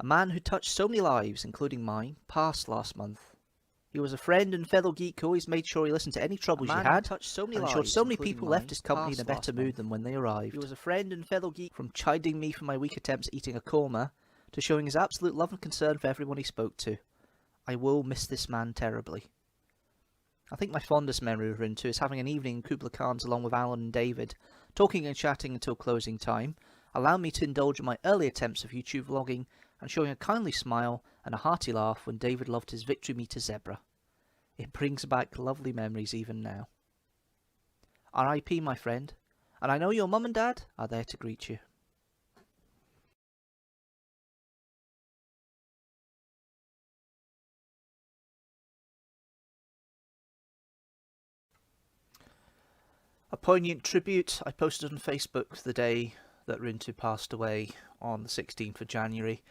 A man who touched so many lives, including mine, passed last month. He was a friend and fellow geek who always made sure he listened to any troubles you had, and ensured so many people left his company in a better mood than when they arrived. He was a friend and fellow geek, from chiding me for my weak attempts at eating a korma, to showing his absolute love and concern for everyone he spoke to. I will miss this man terribly. I think my fondest memory of Rintu is having an evening in Khablia Khan's along with Alan and David, talking and chatting until closing time, allowing me to indulge in my early attempts of YouTube vlogging, and showing a kindly smile and a hearty laugh when David loved his Victory Meter zebra. It brings back lovely memories even now. R.I.P. my friend, and I know your mum and dad are there to greet you. A poignant tribute I posted on Facebook the day that Rintu passed away on the 16th of January.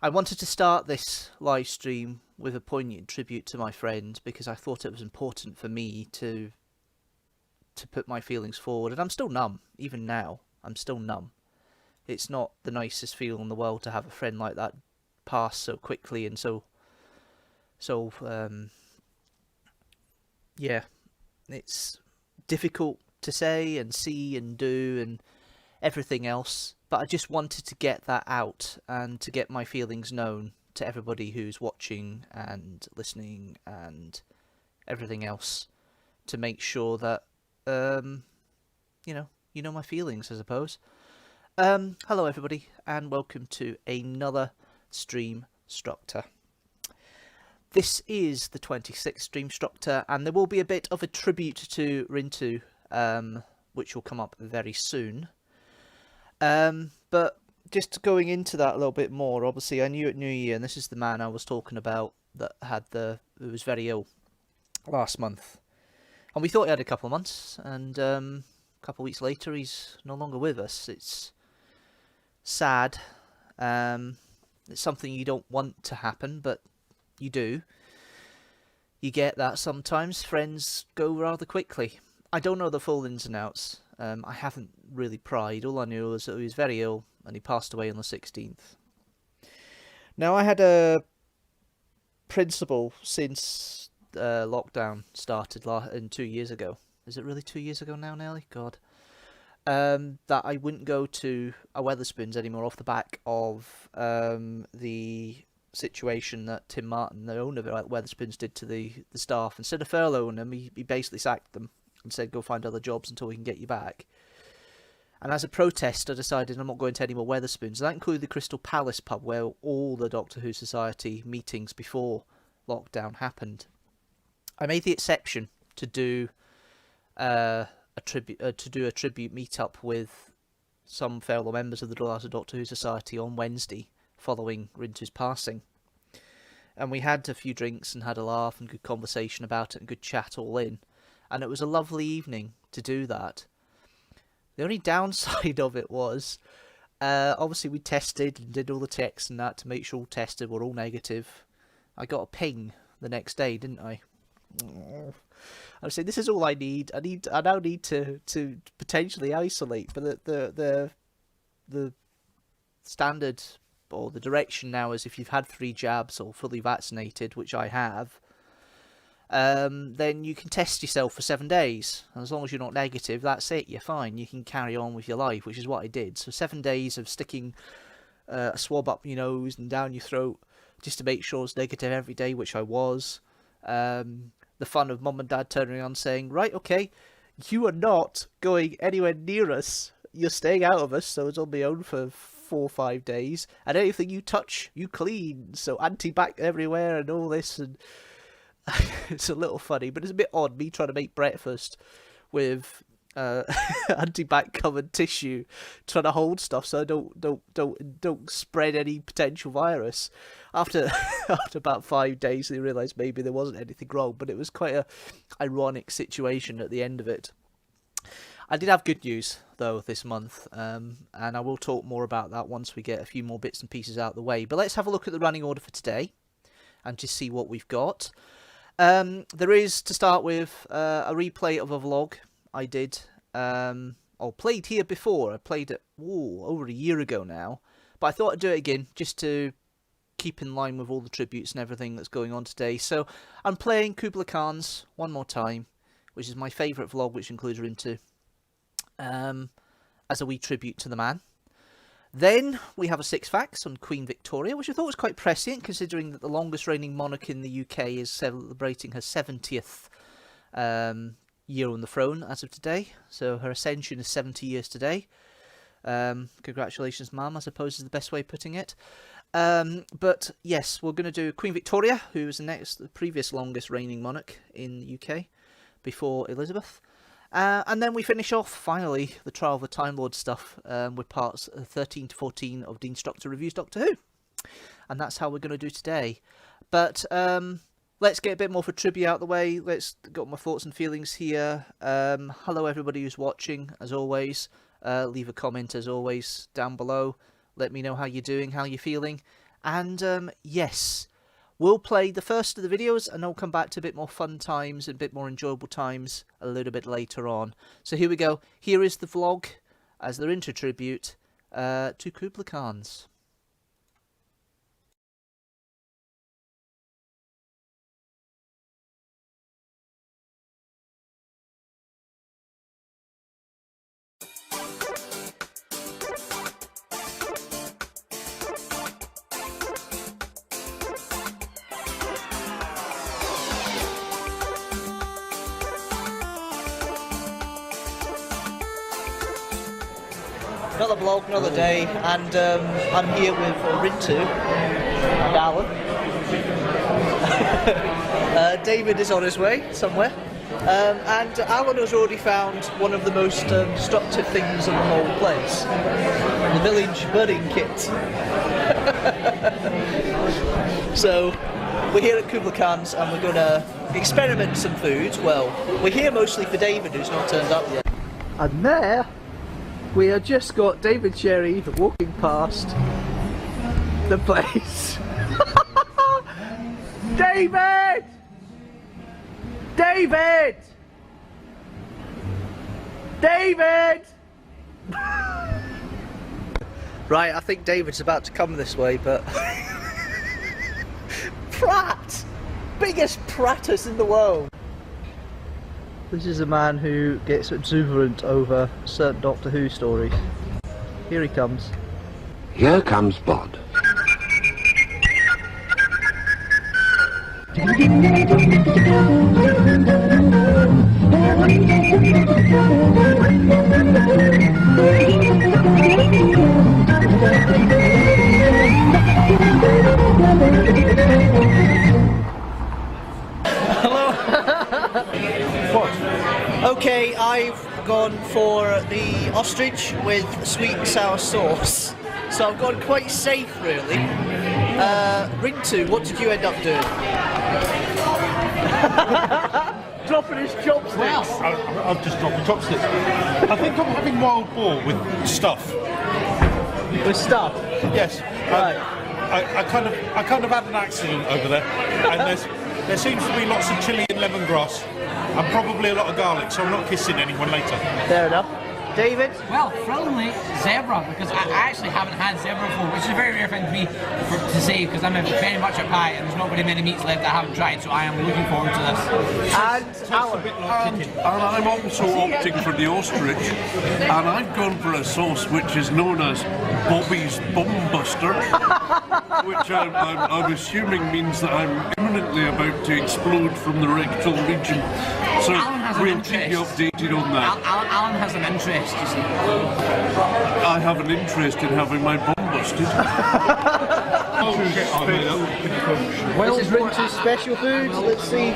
I wanted to start this live stream with a poignant tribute to my friend because I thought it was important for me to put my feelings forward, and I'm still numb, even now. I'm still numb. It's not the nicest feeling in the world to have a friend like that pass so quickly and yeah, it's difficult to say and see and do and everything else, but I just wanted to get that out and to get my feelings known to everybody who's watching and listening and everything else, to make sure that you know my feelings, I suppose. Hello everybody, and welcome to another Streamstructor. This is the 26th Streamstructor, and there will be a bit of a tribute to Rintu, which will come up very soon. But just going into that a little bit more, obviously I knew at New Year, and this is the man I was talking about that who was very ill last month. And we thought he had a couple of months, and a couple of weeks later he's no longer with us. It's sad. It's something you don't want to happen, but you do. You get that sometimes. Friends go rather quickly. I don't know the full ins and outs. I haven't really pried. All I knew was that he was very ill and he passed away on the 16th. Now, I had a principle since lockdown started 2 years ago. Is it really 2 years ago now, Nelly? God. That I wouldn't go to a Wetherspoons anymore off the back of the situation that Tim Martin, the owner of Wetherspoons, did to the staff. Instead of furloughing them, he basically sacked them and said, go find other jobs until we can get you back. And as a protest, I decided I'm not going to any more Wetherspoons. That included the Crystal Palace pub, where all the Doctor Who Society meetings before lockdown happened. I made the exception to do a tribute meetup with some fellow members of the Doctor Who Society on Wednesday following Rintu's passing. And we had a few drinks and had a laugh and good conversation about it and good chat all in. And it was a lovely evening to do that. The only downside of it was, obviously we tested and did all the checks and that to make sure all tested were all negative. I got a ping the next day, didn't I? I was saying, this is all I need. I now need to potentially isolate, but the standard or the direction now is if you've had 3 jabs or fully vaccinated, which I have, then you can test yourself for 7 days. And as long as you're not negative, that's it. You're fine. You can carry on with your life, which is what I did. So 7 days of sticking a swab up your nose and down your throat just to make sure it's negative every day, which I was. The fun of mum and dad turning around saying, right, okay, you are not going anywhere near us. You're staying out of us, so it's on my own for 4 or 5 days. And anything you touch, you clean. So anti-bac everywhere and all this. And it's a little funny, but it's a bit odd, me trying to make breakfast with anti-bac covered tissue, trying to hold stuff so I don't spread any potential virus. After about 5 days, they realised maybe there wasn't anything wrong, but it was quite a ironic situation at the end of it. I did have good news though this month, and I will talk more about that once we get a few more bits and pieces out of the way. But let's have a look at the running order for today and just see what we've got. There is, to start with, a replay of a vlog I did, or played here before. I played it over a year ago now, but I thought I'd do it again just to keep in line with all the tributes and everything that's going on today. So I'm playing Khablia Khans one more time, which is my favourite vlog, which includes Rintu, as a wee tribute to the man. Then we have a 6 facts on Queen Victoria, which I thought was quite prescient, considering that the longest reigning monarch in the UK is celebrating her 70th year on the throne as of today. So her ascension is 70 years today. Congratulations, ma'am, I suppose is the best way of putting it. But yes, we're going to do Queen Victoria, who was the previous longest reigning monarch in the UK before Elizabeth. And then we finish off, finally, the Trial of the Time Lord stuff with parts 13 to 14 of Deanstructor Reviews Doctor Who. And that's how we're going to do today. But let's get a bit more for trivia out of the way. Let's get my thoughts and feelings here. Hello, everybody who's watching, as always. Leave a comment, as always, down below. Let me know how you're doing, how you're feeling. And yes, we'll play the first of the videos, and I'll come back to a bit more fun times and a bit more enjoyable times a little bit later on. So here we go. Here is the vlog as their intro tribute to Khablia Khans. Another vlog, another day, and I'm here with Rintu and Alan. David is on his way somewhere, and Alan has already found one of the most destructive things in the whole place, the village burning kit. So we're here at Khablia Khans, and we're going to experiment some food. Well, we're here mostly for David, who's not turned up yet. And there we have just got David Sherry walking past the place. David! David! David! Right, I think David's about to come this way, but Prat! Biggest pratters in the world. This is a man who gets exuberant over certain Doctor Who stories. Here he comes. Here comes Bod. Okay, I've gone for the ostrich with sweet and sour sauce, so I've gone quite safe really. Rintu, what did you end up doing? Dropping his chopsticks. Well, I've just dropped the chopsticks. I think I'm having wild boar with stuff. With stuff? Yes. Right. I kind of had an accident over there, and there seems to be lots of chilli and lemongrass. And probably a lot of garlic, so I'm not kissing anyone later. Fair enough. David? Well, thrillingly, zebra, because I actually haven't had zebra before, which is a very rare thing to say, because I'm very much a pie, and there's not very many meats left I haven't tried, so I am looking forward to this. And Alan? And I'm also opting for the ostrich, and I've gone for a sauce which is known as Bobby's Bum Buster, which I'm assuming means that I'm imminently about to explode from the rectal region. So we'll keep you updated on that. Alan has an interest, you see. I have an interest in having my bum busted. Well, this is Rintu's special food. Let's see.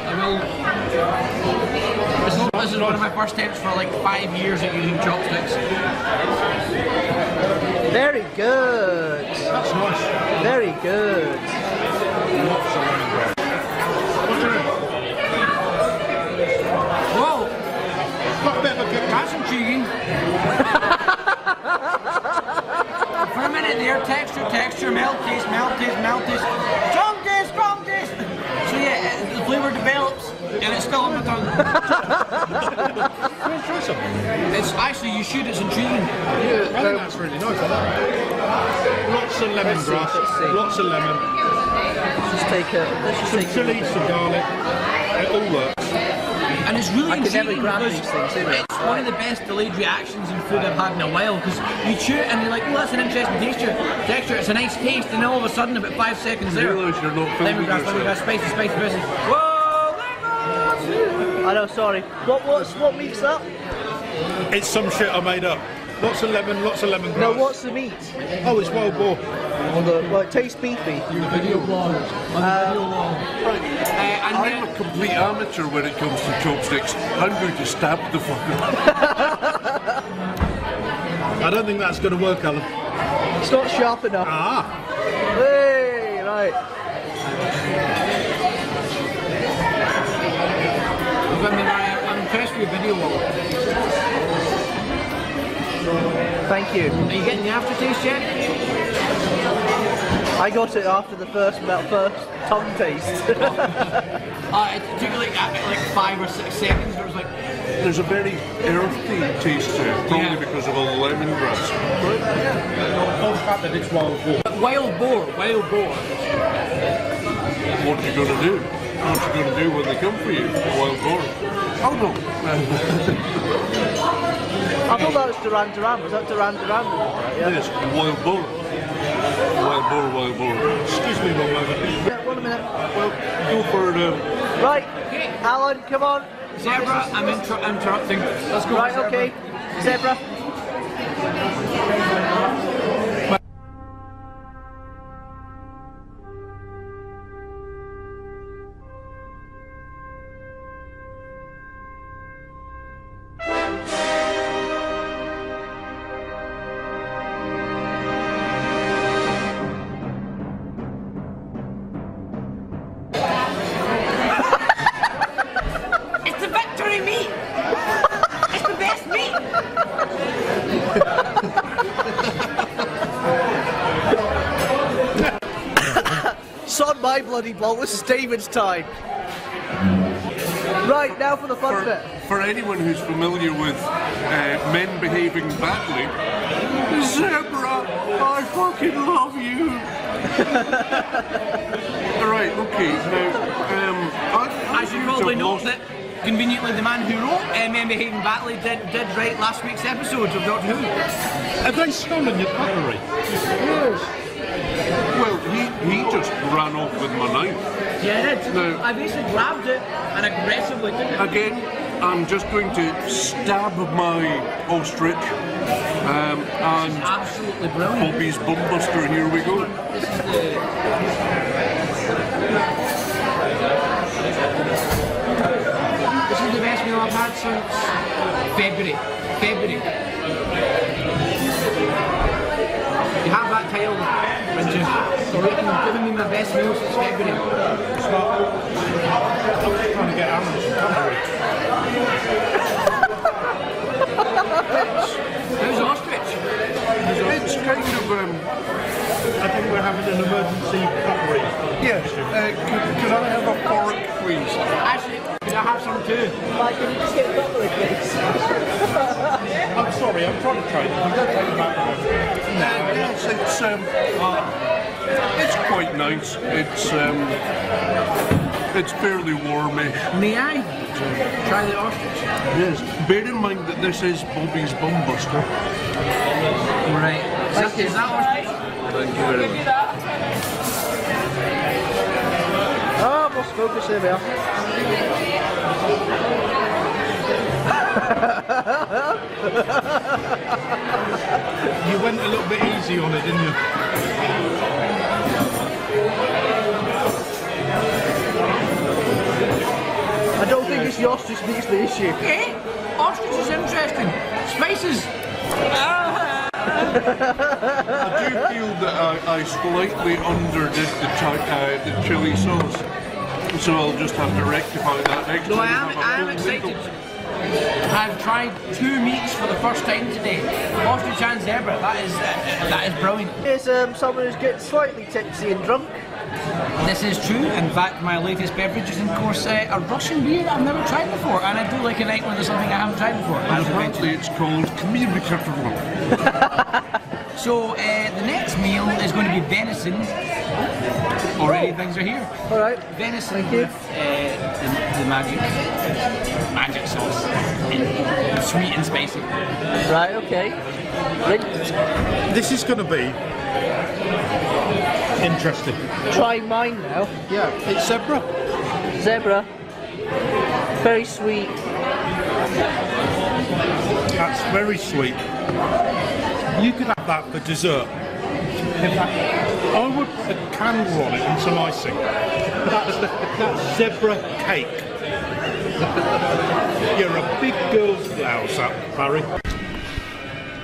This is one of my first attempts for like 5 years at using chopsticks. Very good. That's nice. Very good. Whoa! Got a bit of a kick. That's intriguing. For a minute there, texture, melt taste. Strong taste. So yeah, the flavour develops, and it's still on my tongue. Try something. It's actually, you should, it's intriguing. Yeah, that's really nice. Lots of lemongrass, lots of lemon. Let's just take Some chilli, some garlic. It all works. And it's really I can never intriguing grab because these things, do I? it's one of the best delayed reactions in food I've had in a while, because you chew it and you're like, oh, that's an interesting texture, it's a nice taste, and then all of a sudden, about 5 seconds there, You realise you're not filming lemongrass, yourself. spicy, whoa, lemon! I know, sorry. What meat's that? It's some shit I made up. Lots of lemongrass. No, what's the meat? Oh, it's wild boar. Well, it tastes beefy. Video bloggers. I'm a complete amateur when it comes to chopsticks. I'm going to stab the fucker. I don't think that's going to work, Alan. It's not sharp enough. Ah. Hey, right. I'm impressed with your video wall. Thank you. Are you getting the aftertaste yet? I got it after the first tongue taste. It took like 5 or 6 seconds. It was like, There's a very earthy taste to it, probably Yeah. because of all the lemongrass. All the fact that it's wild boar. wild boar. What are you going to do? What are you going to do when they come for you? Wild boar. Oh no. I thought that was Duran Duran. Was that Duran Duran? Yeah. Yes, wild boar. Wild boar. Excuse me one moment. Yeah, 1 minute. Well, go for it. Right, Alan, come on. Zebra, I'm interrupting. Let's go. Right, Zebra. okay. Zebra. It's the victory meat. It's the best meat. Sod my bloody ball. This is David's time. Right, now for the fun bit. For anyone who's familiar with men behaving badly, Zebra, I fucking love you. Right, okay, now, As you probably know, that conveniently the man who wrote Men Behaving Badly did write last week's episode of Doctor Who. Have they stolen your cutlery? well, he just ran off with my knife. Yeah, I did. No. I basically grabbed it and aggressively took it. Again, I'm just going to stab my ostrich, and Absolutely brilliant. Bobby's Bumbuster, here we go. This is the... This is the best meal I've had since February. You have that title, Rintu. You've given me my best meal since February. I'm just trying to get Alan some cutlery. How's ostrich? It's kind of, I think we're having an emergency cutlery. yes, could I have a fork, please? Actually, could I have some too? Mike, can you just get a cutlery, please? I'm sorry, I'm trying to trade. I'm going to take them back. Yes, it's quite nice. It's fairly warmish. May I try the ostrich? Yes. Bear in mind that this is Bobby's Bumbuster. Right. Is that ostrich? Thank you very much. Ah, more focus, there we are. You went a little bit easy on it, didn't you? I don't think it's the ostrich meat's the issue. Eh? Ostrich is interesting. Spices. I do feel that I slightly underdid the chili sauce, so I'll just have to rectify that next No, time. I am excited. I've tried 2 meats for the first time today. Ostrich and zebra. That is brilliant. Here's someone who's getting slightly tipsy and drunk. This is true. In fact, my latest beverage is, of course, a Russian beer that I've never tried before, and I do like a night when there's something I haven't tried before. And apparently it's called communicator. So the next meal is going to be venison. Already things are here. All right. Venison with the magic sauce, and sweet and spicy. Right. Okay. Right. This is going to be interesting. Try mine now. Yeah, it's zebra. Zebra. Very sweet. That's very sweet. You could have that for dessert. In fact, I would put a candle on it and some icing. That's zebra cake. You're a big girl's blouse, that, Barry.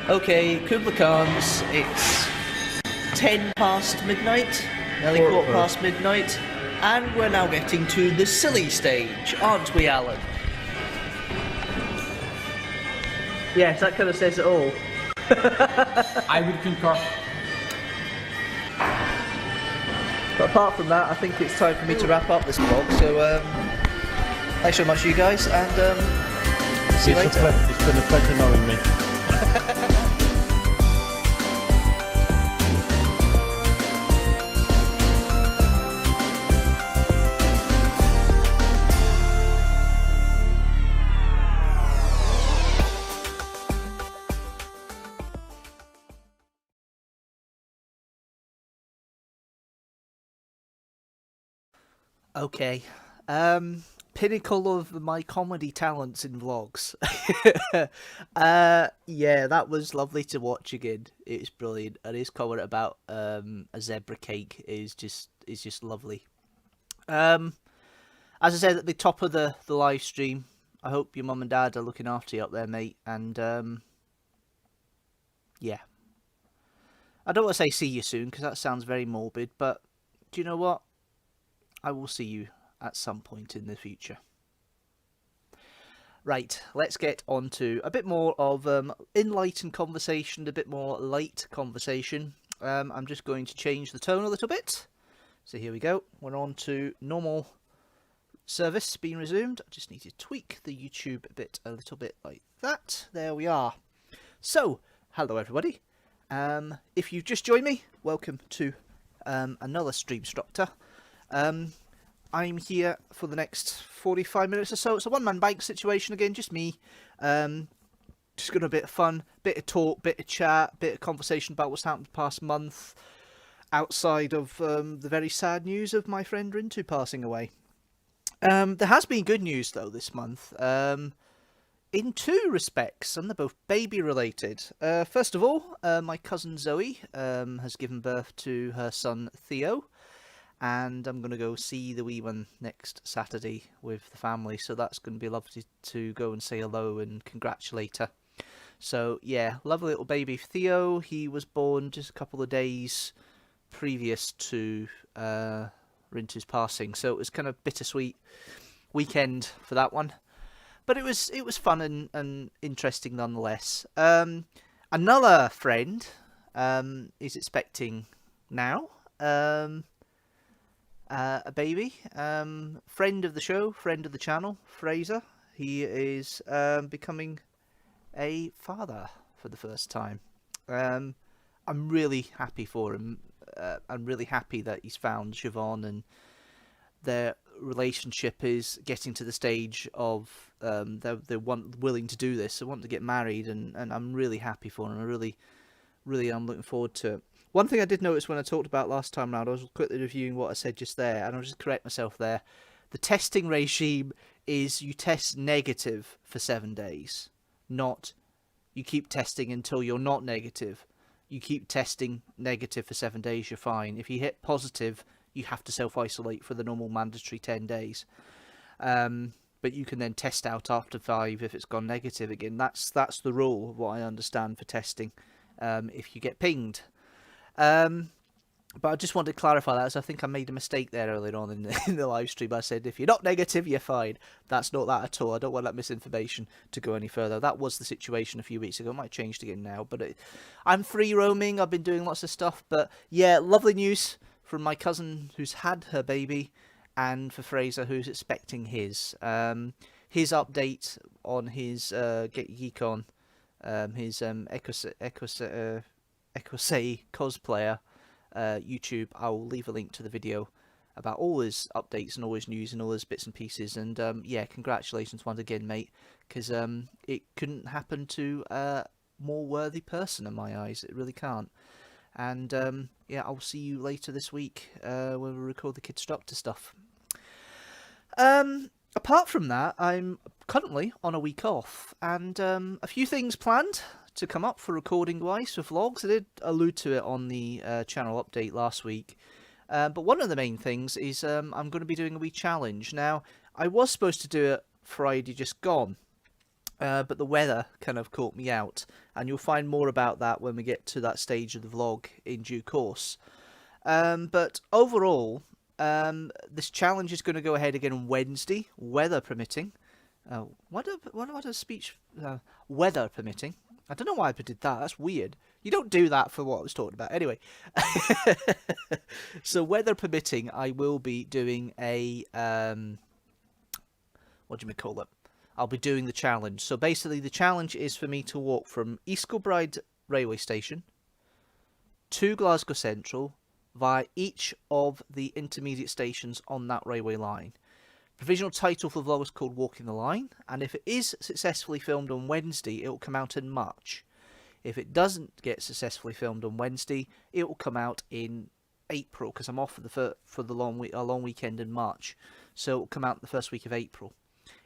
Okay, Khablia Khans, it's 10 past midnight, nearly quarter past midnight, and we're now getting to the silly stage, aren't we, Alan? Yes, that kind of says it all. I would concur. But apart from that, I think it's time for me to wrap up this vlog, so thanks so much you guys, and see you later. It's been a pleasure knowing me. Okay, pinnacle of my comedy talents in vlogs. Yeah, that was lovely to watch again. It was brilliant, and his comment about a zebra cake is just lovely. As I said at the top of the live stream, I hope your mum and dad are looking after you up there, mate. And yeah, I don't want to say see you soon because that sounds very morbid, but do you know what? I will see you at some point in the future. Right, let's get on to a bit more of enlightened conversation, a bit more light conversation. I'm just going to change the tone a little bit. So here we go. We're on to normal service being resumed. I just need to tweak the YouTube bit a little bit like that. There we are. So, hello everybody. If you've just joined me, welcome to another Streamstructor. I'm here for the next 45 minutes or so. It's a one-man bike situation again, just me. Just got a bit of fun, bit of talk, bit of chat, bit of conversation about what's happened the past month, outside of the very sad news of my friend Rintu passing away. There has been good news though this month, in two respects, and they're both baby related. First of all, my cousin Zoe has given birth to her son Theo. And I'm going to go see the wee one next Saturday with the family. So that's going to be lovely to go and say hello and congratulate her. So yeah, lovely little baby Theo. He was born just a couple of days previous to Rintu's passing. So it was kind of bittersweet weekend for that one. But it was fun and interesting nonetheless. Another friend is expecting now. A baby, friend of the show, friend of the channel, Fraser. He is becoming a father for the first time. I'm really happy for him. I'm really happy that he's found Siobhan and their relationship is getting to the stage of they're willing to do this. They want to get married, and I'm really happy for him. I really am looking forward to it. One thing I did notice when I talked about last time round, I was quickly reviewing what I said just there, and I'll just correct myself there. The testing regime is you test negative for 7 days, not you keep testing until you're not negative. You keep testing negative for 7 days, you're fine. If you hit positive, you have to self-isolate for the normal mandatory 10 days. But you can then test out after 5 if it's gone negative again. That's the rule, what I understand for testing, if you get pinged. But I just wanted to clarify that, as I think I made a mistake there earlier on in the live stream. I said if you're not negative, you're fine. That's not that at all. I don't want that misinformation to go any further. That was the situation a few weeks ago. It might have changed again now, but I'm free roaming. I've been doing lots of stuff, but yeah, lovely news from my cousin who's had her baby, and for Fraser who's expecting his. His update on his Get Geek On, his Ekosei cosplayer YouTube. I will leave a link to the video about all his updates and all his news and all his bits and pieces. And yeah, congratulations once again, mate, because it couldn't happen to a more worthy person in my eyes. It really can't. And yeah, I'll see you later this week when we record the Kidstructor stuff. Apart from that, I'm currently on a week off, and a few things planned to come up for recording wise for vlogs. I did allude to it on the channel update last week. But one of the main things is I'm going to be doing a wee challenge. Now, I was supposed to do it Friday just gone, but the weather kind of caught me out, and you'll find more about that when we get to that stage of the vlog in due course. But overall, this challenge is going to go ahead again on Wednesday, weather permitting. What a speech? Weather permitting. I don't know why I did that. That's weird. You don't do that for what I was talking about. Anyway, so weather permitting, I will be doing a what do you call it? I'll be doing the challenge. So basically, the challenge is for me to walk from East Kilbride railway station to Glasgow Central via each of the intermediate stations on that railway line. Provisional title for the vlog is called Walking the Line, and if it is successfully filmed on Wednesday, it will come out in March. If it doesn't get successfully filmed on Wednesday, it will come out in April, because I'm off for the long weekend in March, so it will come out the first week of April.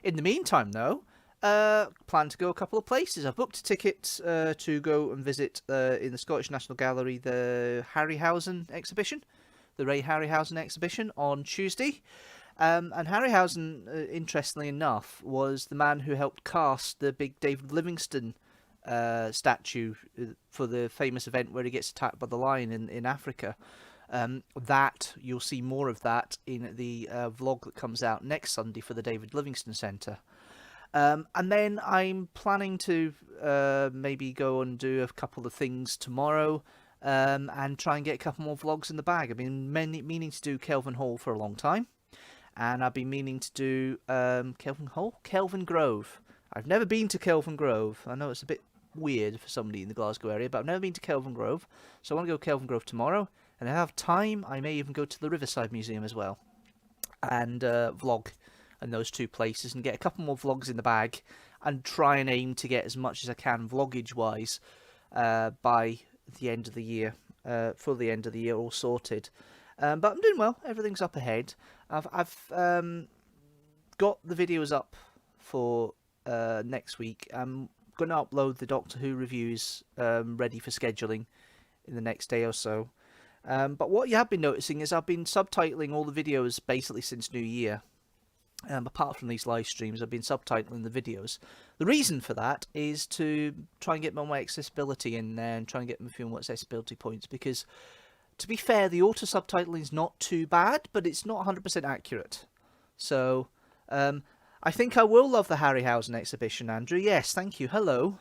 In the meantime, though, plan to go a couple of places. I've booked a ticket to go and visit in the Scottish National Gallery the Harryhausen exhibition, the Ray Harryhausen exhibition on Tuesday. And Harryhausen, interestingly enough, was the man who helped cast the big David Livingstone statue for the famous event where he gets attacked by the lion in Africa. That you'll see more of that in the vlog that comes out next Sunday for the David Livingstone Centre. And then I'm planning to maybe go and do a couple of things tomorrow and try and get a couple more vlogs in the bag. I've been meaning to do Kelvin Hall for a long time. And I've been meaning to do Kelvin Grove. I've never been to Kelvin Grove. I know it's a bit weird for somebody in the Glasgow area, but I've never been to Kelvin Grove. So I want to go to Kelvin Grove tomorrow. And if I have time, I may even go to the Riverside Museum as well. And vlog in those two places and get a couple more vlogs in the bag. And try and aim to get as much as I can vloggage-wise by the end of the year. For the end of the year all sorted. But I'm doing well. Everything's up ahead. I've got the videos up for next week. I'm going to upload the Doctor Who reviews ready for scheduling in the next day or so. But what you have been noticing is I've been subtitling all the videos basically since New Year. Apart from these live streams, I've been subtitling the videos. The reason for that is to try and get more accessibility in there and try and get a few more accessibility points, because to be fair, the auto subtitling is not too bad, but it's not 100% accurate. So, I think I will love the Harryhausen exhibition, Andrew. Yes, thank you. Hello.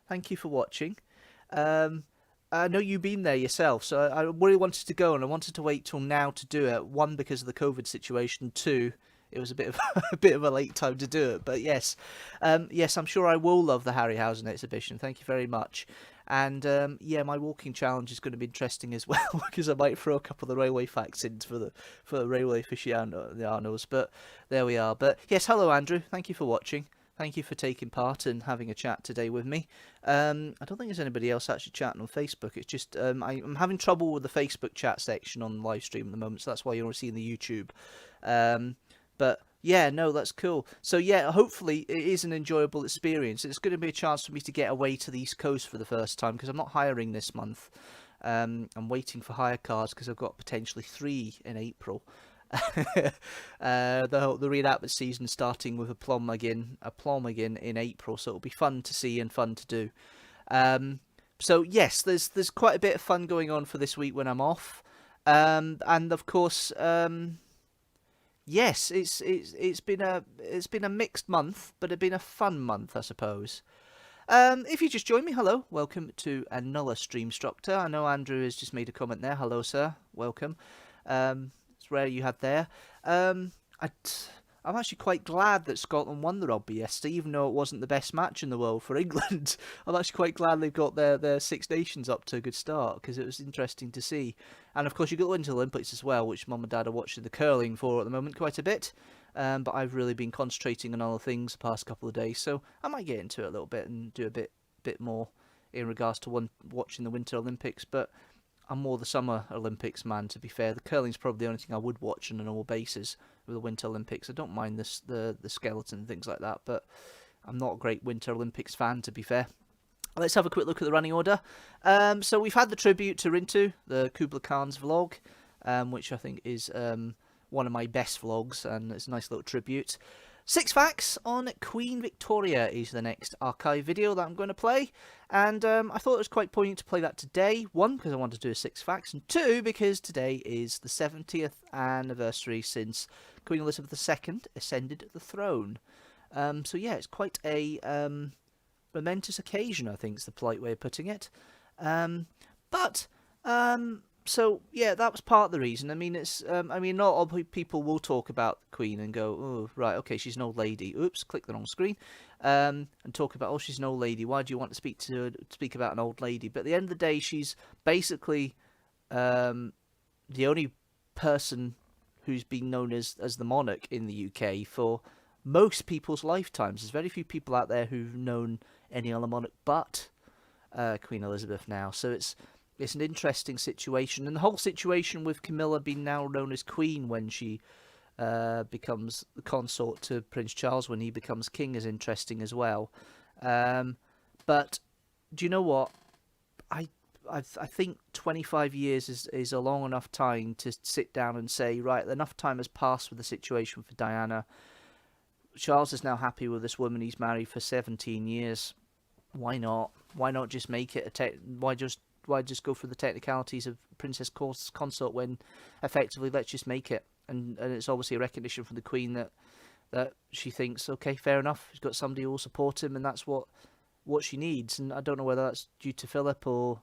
Thank you for watching. I know you've been there yourself, so I really wanted to go, and I wanted to wait till now to do it. One, because of the COVID situation. Two, it was a bit of a late time to do it. But yes, yes, I'm sure I will love the Harryhausen exhibition. Thank you very much. And yeah, my walking challenge is going to be interesting as well, because I might throw a couple of the railway facts in for the railway aficionados. But there we are. But yes, hello Andrew. Thank you for watching. Thank you for taking part and having a chat today with me. I don't think there's anybody else actually chatting on Facebook. It's just I'm having trouble with the Facebook chat section on the live stream at the moment, so that's why you're seeing the YouTube. But yeah, no, that's cool. So yeah, hopefully it is an enjoyable experience. It's going to be a chance for me to get away to the East Coast for the first time, because I'm not hiring this month. I'm waiting for hire cars because I've got potentially 3 in April. The re-outlet season starting with a plum again in April, so it'll be fun to see and fun to do. So yes, there's quite a bit of fun going on for this week when I'm off, and of course, yes, it's been a mixed month, but it's been a fun month, I suppose. If you just joined me, hello, welcome to another Streamstructor. I know Andrew has just made a comment there. Hello, sir, welcome. It's rare you had there. I I'm actually quite glad that Scotland won the rugby yesterday, even though it wasn't the best match in the world for England. I'm actually quite glad they've got their Six Nations up to a good start, because it was interesting to see. And of course you've got the Winter Olympics as well, which Mum and Dad are watching the curling for at the moment quite a bit. But I've really been concentrating on other things the past couple of days, so I might get into it a little bit and do a bit more in regards to watching the Winter Olympics. But I'm more the Summer Olympics man, to be fair. The curling's probably the only thing I would watch on a normal basis with the Winter Olympics. I don't mind the skeleton and things like that, but I'm not a great Winter Olympics fan, to be fair. Let's have a quick look at the running order. So we've had the tribute to Rintu, the Khablia Khan's vlog, which I think is one of my best vlogs, and it's a nice little tribute. 6 facts on Queen Victoria is the next archive video that I'm going to play, and I thought it was quite poignant to play that today. 1, because I wanted to do 6 facts, and 2, because today is the 70th anniversary since Queen Elizabeth II ascended the throne. So yeah, it's quite a momentous occasion, I think is the polite way of putting it. So yeah, that was part of the reason. I mean, it's not all people will talk about the Queen and go, oh right, okay, she's an old lady. Oops, click the wrong screen. And talk about, oh, she's an old lady. Why do you want to speak about an old lady? But at the end of the day, she's basically the only person who's been known as the monarch in the UK for most people's lifetimes. There's very few people out there who've known any other monarch but Queen Elizabeth now. So it's an interesting situation, and the whole situation with Camilla being now known as Queen when she becomes the consort to Prince Charles when he becomes king is interesting as well. But do you know what? I think 25 years is a long enough time to sit down and say, right, enough time has passed with the situation for Diana. Charles is now happy with this woman he's married for 17 years. Why not? Why not just make it why just go through the technicalities of Princess Consort when effectively let's just make it? And it's obviously a recognition from the Queen that she thinks, okay, fair enough, he's got somebody who will support him, and that's what she needs. And I don't know whether that's due to Philip or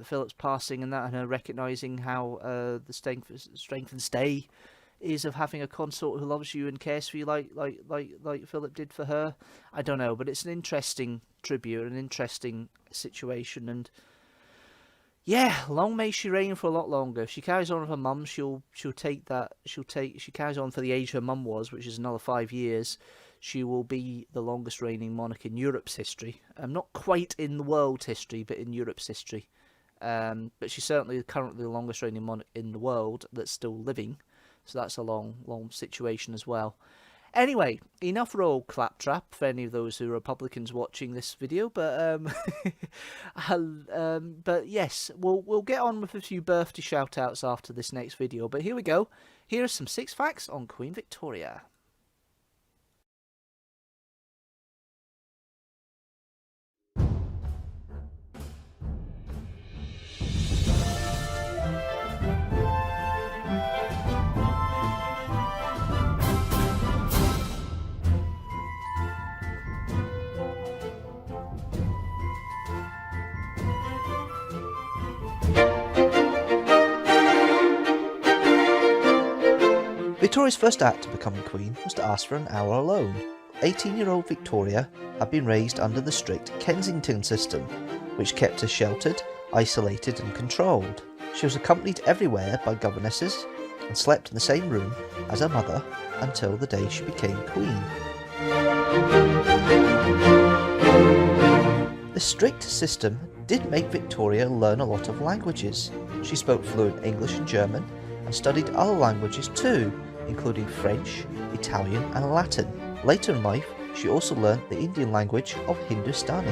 Philip's passing and that, and her recognising how the strength and stay is of having a consort who loves you and cares for you like Philip did for her. I don't know, but it's an interesting tribute, an interesting situation, and yeah, long may she reign for a lot longer. If she carries on with her mum, she carries on for the age her mum was, which is another 5 years. She will be the longest reigning monarch in Europe's history. Not quite in the world's history, but in Europe's history. But she's certainly currently the longest reigning monarch in the world that's still living. So that's a long situation as well. Anyway, enough royal claptrap for any of those who are Republicans watching this video, but but yes, we'll get on with a few birthday shout-outs after this next video. But here we go. Here are some 6 facts on Queen Victoria. Victoria's first act to becoming Queen was to ask for an hour alone. 18-year-old Victoria had been raised under the strict Kensington system, which kept her sheltered, isolated and controlled. She was accompanied everywhere by governesses and slept in the same room as her mother until the day she became Queen. The strict system did make Victoria learn a lot of languages. She spoke fluent English and German and studied other languages too, including French, Italian and Latin. Later in life, she also learnt the Indian language of Hindustani.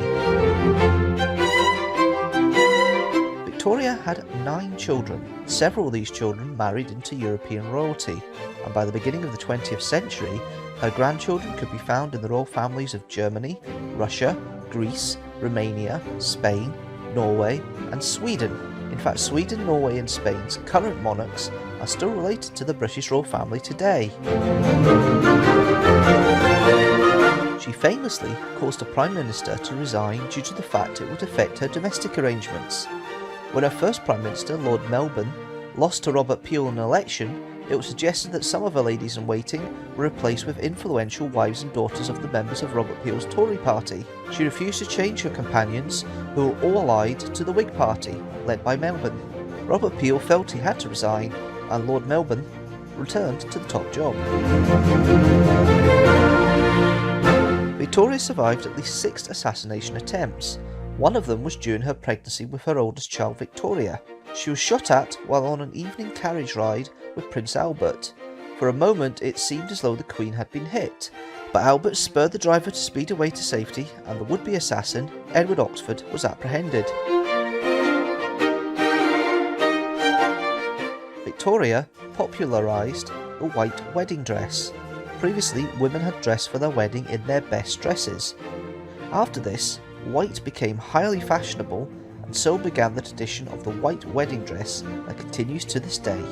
Victoria had 9 children. Several of these children married into European royalty, and by the beginning of the 20th century, her grandchildren could be found in the royal families of Germany, Russia, Greece, Romania, Spain, Norway and Sweden. In fact, Sweden, Norway and Spain's current monarchs are still related to the British royal family today. She famously caused a Prime Minister to resign due to the fact it would affect her domestic arrangements. When her first Prime Minister, Lord Melbourne, lost to Robert Peel in an election, it was suggested that some of her ladies-in-waiting were replaced with influential wives and daughters of the members of Robert Peel's Tory party. She refused to change her companions, who were all allied to the Whig party, led by Melbourne. Robert Peel felt he had to resign, and Lord Melbourne returned to the top job. Victoria survived at least 6 assassination attempts. One of them was during her pregnancy with her oldest child, Victoria. She was shot at while on an evening carriage ride with Prince Albert. For a moment it seemed as though the Queen had been hit, but Albert spurred the driver to speed away to safety, and the would-be assassin, Edward Oxford, was apprehended. Victoria popularised a white wedding dress. Previously, women had dressed for their wedding in their best dresses. After this, white became highly fashionable, and so began the tradition of the white wedding dress that continues to this day.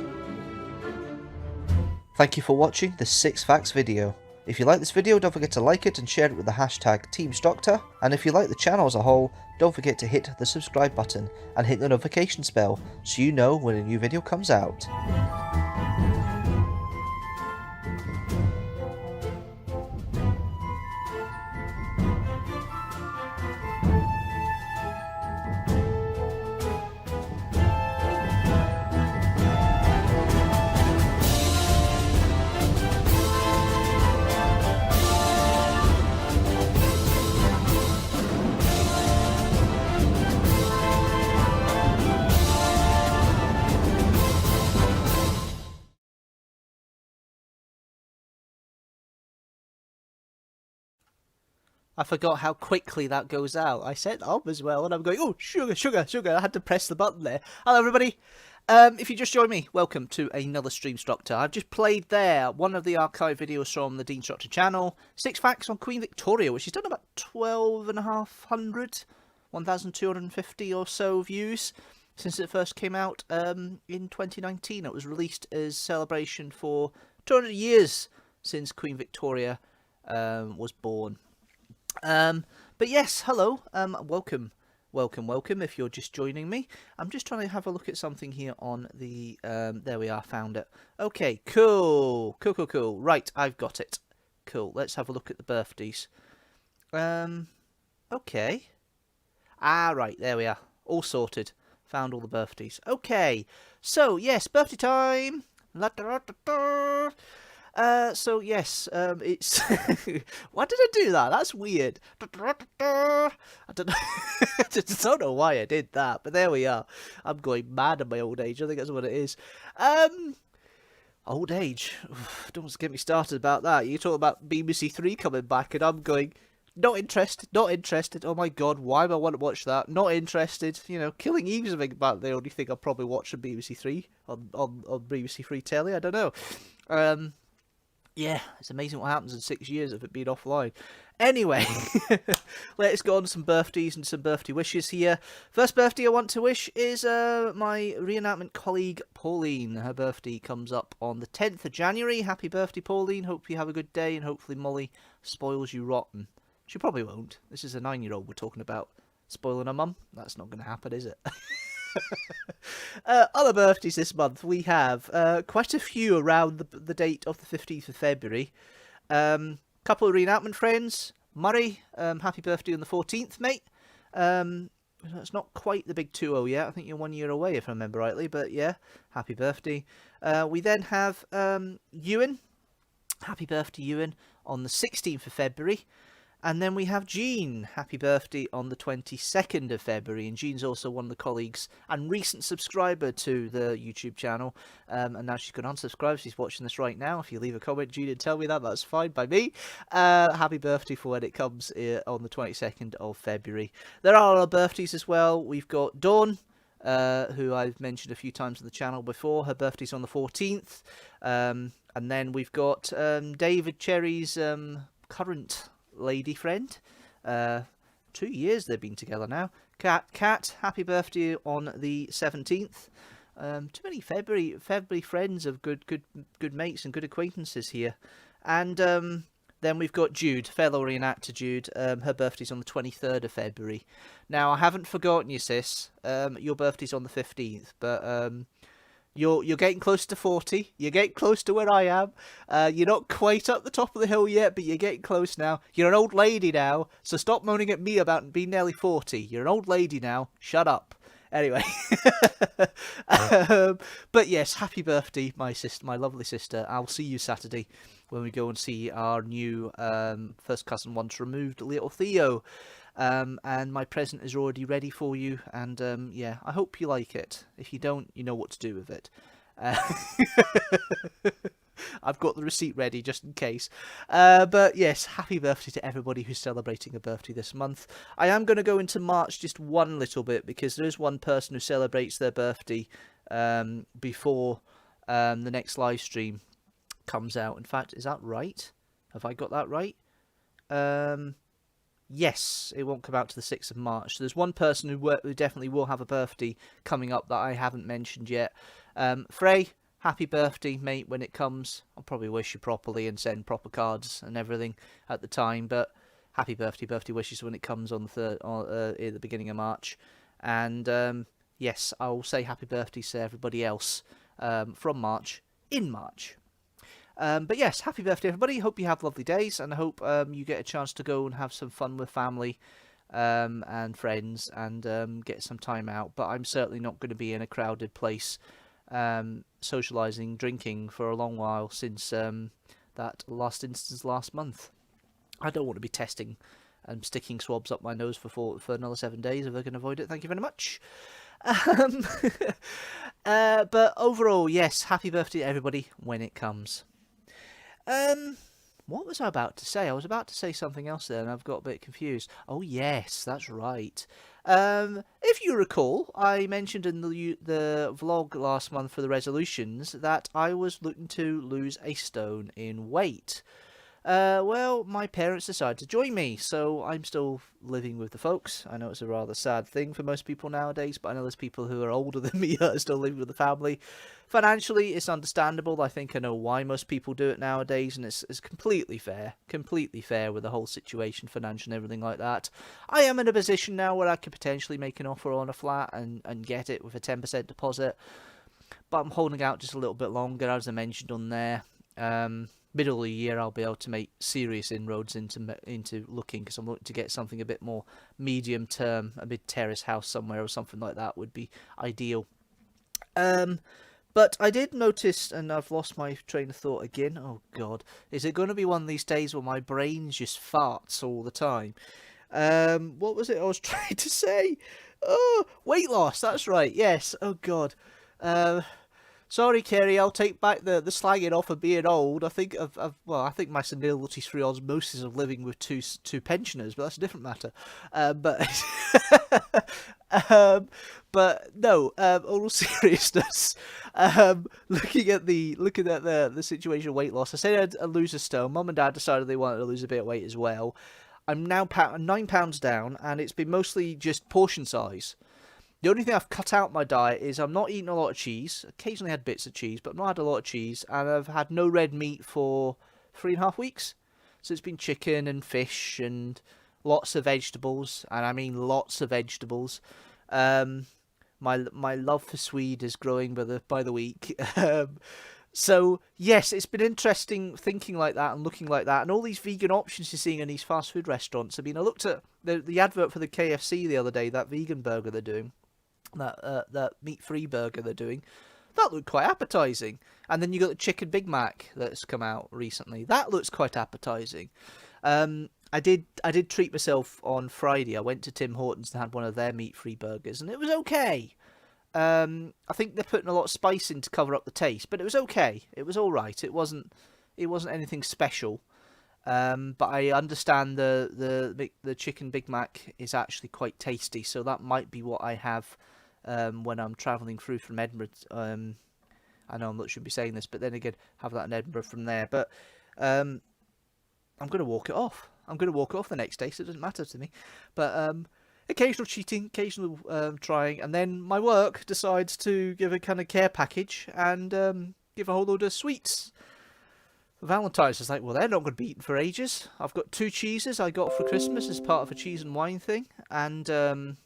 Thank you for watching this 6 Facts video. If you like this video, don't forget to like it and share it with the hashtag teamstructor, and if you like the channel as a whole, don't forget to hit the subscribe button and hit the notifications bell so you know when a new video comes out. I forgot how quickly that goes out. I said as well, and I'm going, oh, sugar, sugar, sugar. I had to press the button there. Hello, everybody. If you just joined me, welcome to another Streamstructor. I've just played there one of the archive videos from the Deanstructor channel. 6 facts on Queen Victoria, which has done about 1,250 or so views since it first came out in 2019. It was released as celebration for 200 years since Queen Victoria was born. But yes, hello, welcome if you're just joining me. I'm just trying to have a look at something here on the, there we are, found it. Okay, cool, right, I've got it. Cool, let's have a look at the birthdays. Okay. Right, there we are, all sorted, found all the birthdays. Okay, so yes, birthday time. So yes, it's why did I do that? That's weird. I don't know. I don't know why I did that, but there we are. I'm going mad at my old age. I think that's what it is. Old age. Don't get me started about that. You talk about BBC Three coming back, and I'm going, not interested. Not interested. Oh my God, why do I want to watch that? Not interested. You know, Killing Eve's about the only thing I'll probably watch on BBC Three on BBC Three telly. I don't know. Yeah, it's amazing what happens in 6 years of it being offline. Anyway, let's go on to some birthdays and some birthday wishes here. First birthday I want to wish is my reenactment colleague, Pauline. Her birthday comes up on the 10th of January. Happy birthday, Pauline. Hope you have a good day, and hopefully Molly spoils you rotten. She probably won't. This is a 9-year-old we're talking about spoiling her mum. That's not going to happen, is it? Other birthdays this month, we have quite a few around the date of the 15th of February. Couple of reenactment friends. Murray, happy birthday on the 14th, mate. It's not quite the big 2-0 yet. I think you're 1 year away, if I remember rightly, but yeah, happy birthday. We then have Ewan. Happy birthday, Ewan, on the 16th of February. And then we have Jean, happy birthday on the 22nd of February, and Jean's also one of the colleagues and recent subscriber to the YouTube channel, and now she's gone unsubscribe. She's watching this right now. If you leave a comment, Jean, and tell me that, that's fine by me. Happy birthday for when it comes on the 22nd of February. There are other birthdays as well. We've got Dawn, who I've mentioned a few times on the channel before. Her birthday's on the 14th. And then we've got David Cherry's current lady friend. 2 years they've been together now. Kat, happy birthday on the 17th. Too many February friends of good mates and good acquaintances here. And then we've got Jude, fellow reenactor Jude. Her birthday's on the 23rd of February. Now, I haven't forgotten you, sis. Your birthday's on the 15th, but You're getting close to 40. You're getting close to where I am. You're not quite up the top of the hill yet, but you're getting close now. You're an old lady now, so stop moaning at me about being nearly 40. You're an old lady now. Shut up. Anyway, but yes, happy birthday, my sister, my lovely sister. I'll see you Saturday when we go and see our new first cousin once removed, little Theo. And my present is already ready for you, and yeah, I hope you like it. If you don't, you know what to do with it. I've got the receipt ready just in case. But yes, happy birthday to everybody who's celebrating a birthday this month. I am going to go into March just one little bit, because there is one person who celebrates their birthday before the next live stream comes out. In fact, is that right? Have I got that right? Yes, it won't come out to the 6th of March. So there's one person who definitely will have a birthday coming up that I haven't mentioned yet. Frey, happy birthday, mate, when it comes. I'll probably wish you properly and send proper cards and everything at the time, but happy birthday wishes when it comes on the at the beginning of March. And yes, I'll say happy birthday to everybody else from March in March. But yes, happy birthday everybody. Hope you have lovely days, and I hope you get a chance to go and have some fun with family and friends, and get some time out. But I'm certainly not going to be in a crowded place socialising, drinking for a long while, since that last instance last month. I don't want to be testing and sticking swabs up my nose for another 7 days if I can avoid it. Thank you very much. But overall, yes, happy birthday to everybody when it comes. What was I about to say? I was about to say something else there, and I've got a bit confused. Oh yes, that's right. If you recall, I mentioned in the vlog last month for the resolutions that I was looking to lose a stone in weight. Well, my parents decided to join me, so I'm still living with the folks. I know it's a rather sad thing for most people nowadays, but I know there's people who are older than me that are still living with the family. Financially, it's understandable. I think I know why most people do it nowadays, and it's completely fair with the whole situation, financial and everything like that. I am in a position now where I could potentially make an offer on a flat and get it with a 10% deposit, but I'm holding out just a little bit longer, as I mentioned on there. Middle of the year, I'll be able to make serious inroads into looking, because I'm looking to get something a bit more medium term. A mid-terrace house somewhere or something like that would be ideal. But I did notice, and I've lost my train of thought again. Oh God, is it going to be one of these days where my brain just farts all the time? What was it I was trying to say? Oh, weight loss. That's right. Yes. Oh God. Sorry, Kerry, I'll take back the slagging off of being old. I think I think my senility's through osmosis of living with two pensioners, but that's a different matter. But no, all seriousness, looking at the situation of weight loss, I said I'd lose a stone. Mum and Dad decided they wanted to lose a bit of weight as well. I'm now 9 pounds down, and it's been mostly just portion size. The only thing I've cut out my diet is I'm not eating a lot of cheese. Occasionally had bits of cheese, but I've not had a lot of cheese. And I've had no red meat for 3.5 weeks. So it's been chicken and fish and lots of vegetables. And I mean lots of vegetables. My love for Swede is growing by the week. So, yes, it's been interesting thinking like that and looking like that. And all these vegan options you're seeing in these fast food restaurants. I mean, I looked at the advert for the KFC the other day, that vegan burger they're doing. That meat-free burger they're doing, that looked quite appetizing. And then you got the chicken Big Mac that's come out recently. That looks quite appetizing. I did treat myself on Friday. I went to Tim Hortons and had one of their meat-free burgers, and it was okay. I think they're putting a lot of spice in to cover up the taste, but it was okay. It was all right. It wasn't anything special. But I understand the chicken Big Mac is actually quite tasty, so that might be what I have when I'm travelling through from Edinburgh. I know I shouldn't be saying this, but then again, have that in Edinburgh from there. But I'm going to walk it off. I'm going to walk it off the next day, so it doesn't matter to me. But occasional cheating, occasional trying, and then my work decides to give a kind of care package and give a whole load of sweets. Valentine's is like, well, they're not going to be eaten for ages. I've got 2 cheeses I got for Christmas as part of a cheese and wine thing, and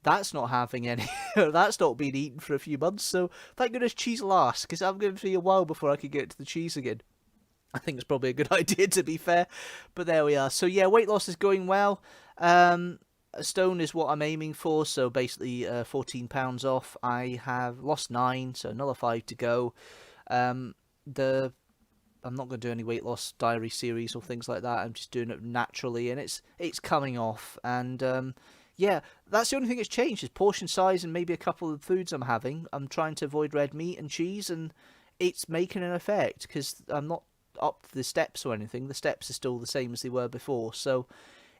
that's not having any, that's not been eaten for a few months, so thank goodness cheese lasts, because I'm going to be a while before I can get to the cheese again. I think it's probably a good idea, to be fair, but there we are. So yeah, weight loss is going well. A stone is what I'm aiming for, so basically 14 pounds off. I have lost 9, so another 5 to go. I'm not going to do any weight loss diary series or things like that. I'm just doing it naturally, and it's coming off. And yeah, that's the only thing that's changed is portion size and maybe a couple of foods I'm having. I'm trying to avoid red meat and cheese, and it's making an effect because I'm not up the steps or anything. The steps are still the same as they were before, so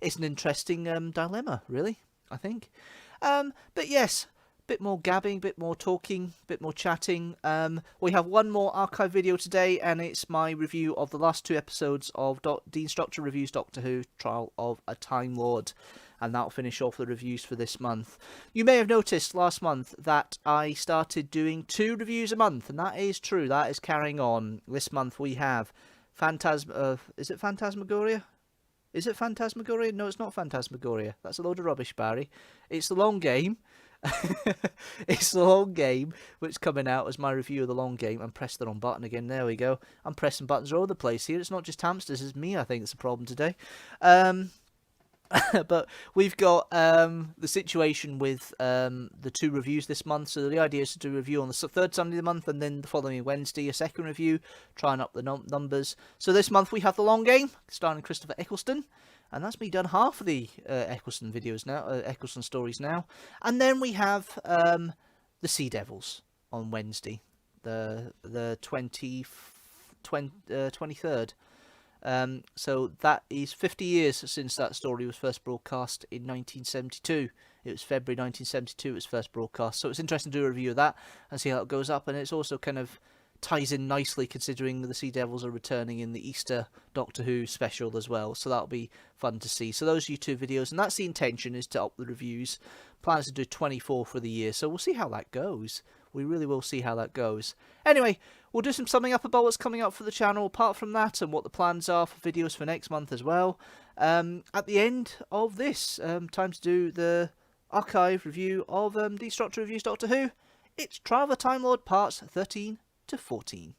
it's an interesting dilemma, really, I think. But yes, bit more gabbing, bit more talking, bit more chatting. We have one more archive video today, and it's my review of the last 2 episodes of Deanstructor Reviews Doctor Who Trial of a Time Lord, and that'll finish off the reviews for this month. You may have noticed last month that I started doing 2 reviews a month, and that is true. That is carrying on. This month we have is it Phantasmagoria? Is it Phantasmagoria? No, it's not Phantasmagoria. That's a load of rubbish, Barry. It's The Long Game. It's The Long Game, which is coming out as my review of The Long Game. I'm pressing the wrong button again. There we go. I'm pressing buttons all over the place here. It's not just hamsters, it's me, I think, it's a problem today. But we've got the situation with the 2 reviews this month. So the idea is to do a review on the 3rd Sunday of the month, and then the following Wednesday a second review, trying up the numbers. So this month we have The Long Game, starring Christopher Eccleston, and that's me done half of the Eccleston videos now, Eccleston stories now. And then we have the Sea Devils on Wednesday, the 23rd. So that is 50 years since that story was first broadcast in 1972. It was February 1972 it was first broadcast. So it's interesting to do a review of that and see how it goes up. And it's also kind of ties in nicely considering the Sea Devils are returning in the Easter Doctor Who special as well. So that'll be fun to see. So those are your 2 videos, and that's the intention, is to up the reviews. Plans to do 24 for the year. So we'll see how that goes. We really will see how that goes. Anyway, we'll do some summing up about what's coming up for the channel apart from that, and what the plans are for videos for next month as well. At the end of this, time to do the archive review of Deanstructor Reviews Doctor Who. It's Trial of a Time Lord parts 13 to 14.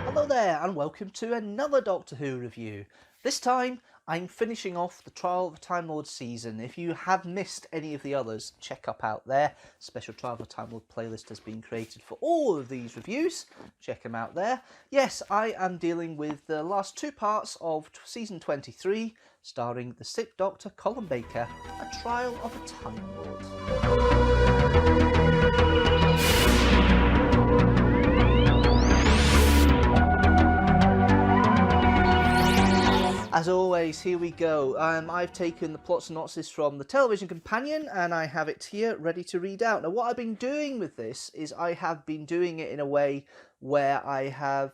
Hello there, and welcome to another Doctor Who review. This time I'm finishing off the Trial of a Time Lord season. If you have missed any of the others, check up out there. Special Trial of a Time Lord playlist has been created for all of these reviews. Check them out there. Yes, I am dealing with the last 2 parts of season 23, starring the 6th Doctor, Colin Baker, A Trial of a Time Lord. As always, here we go. I've taken the plot synopsis from the Television Companion, and I have it here ready to read out. Now, what I've been doing with this is I have been doing it in a way where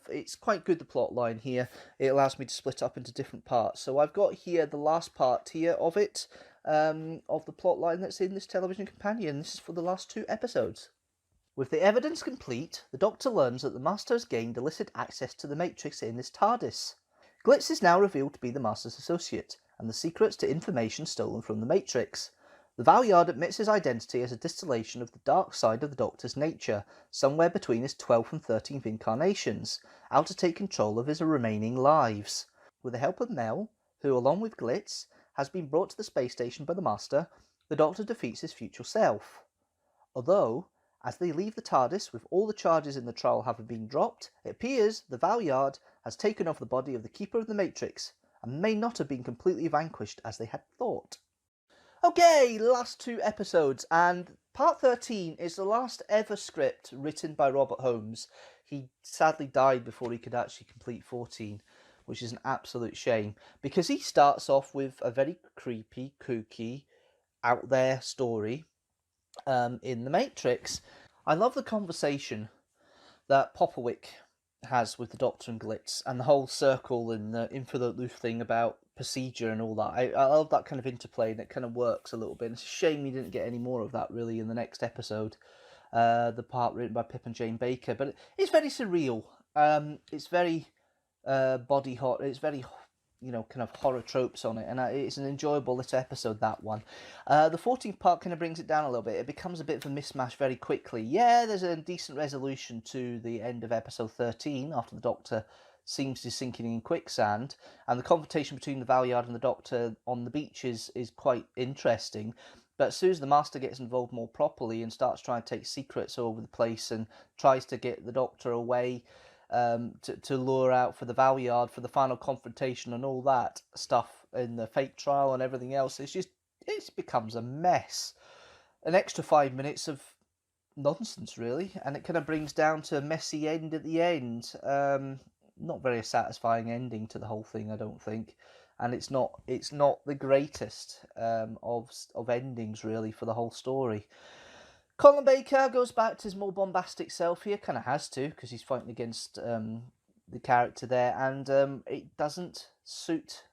it's quite good, the plot line here. It allows me to split up into different parts. So I've got here the last part here of it, of the plot line that's in this Television Companion. This is for the last 2 episodes. With the evidence complete, the Doctor learns that the Master has gained illicit access to the Matrix in this TARDIS. Glitz is now revealed to be the Master's associate, and the secrets to information stolen from the Matrix. The Valyard admits his identity as a distillation of the dark side of the Doctor's nature, somewhere between his 12th and 13th incarnations, out to take control of his remaining lives. With the help of Mel, who, along with Glitz, has been brought to the space station by the Master, the Doctor defeats his future self. Although, as they leave the TARDIS with all the charges in the trial having been dropped, it appears the Valyard has taken off the body of the Keeper of the Matrix, and may not have been completely vanquished as they had thought. Okay, last 2 episodes, and part 13 is the last ever script written by Robert Holmes. He sadly died before he could actually complete 14, which is an absolute shame, because he starts off with a very creepy, kooky, out there story in the Matrix. I love the conversation that Popperwick has with the Doctor and Glitz, and the whole circle and the infinite loop thing about procedure and all that. I love that kind of interplay, and it kind of works a little bit. And it's a shame we didn't get any more of that really in the next episode, the part written by Pip and Jane Baker. But it's very surreal, It's very body hot. It's very, kind of horror tropes on it, and it's an enjoyable little episode, that one. The 14th part kind of brings it down a little bit. It becomes a bit of a mismatch very quickly. Yeah, there's a decent resolution to the end of episode 13 after the Doctor seems to be sinking in quicksand, and the confrontation between the Valeyard and the Doctor on the beach is quite interesting. But as soon as the Master gets involved more properly and starts trying to take secrets over the place and tries to get the Doctor away, to lure out for the Valeyard for the final confrontation and all that stuff in the fake trial and everything else, it becomes a mess. An extra 5 minutes of nonsense, really, and it kind of brings down to a messy end at the end. Not very satisfying ending to the whole thing, I don't think, and it's not the greatest of endings, really, for the whole story. Colin Baker goes back to his more bombastic self here, kind of has to, because he's fighting against the character there, and it doesn't suit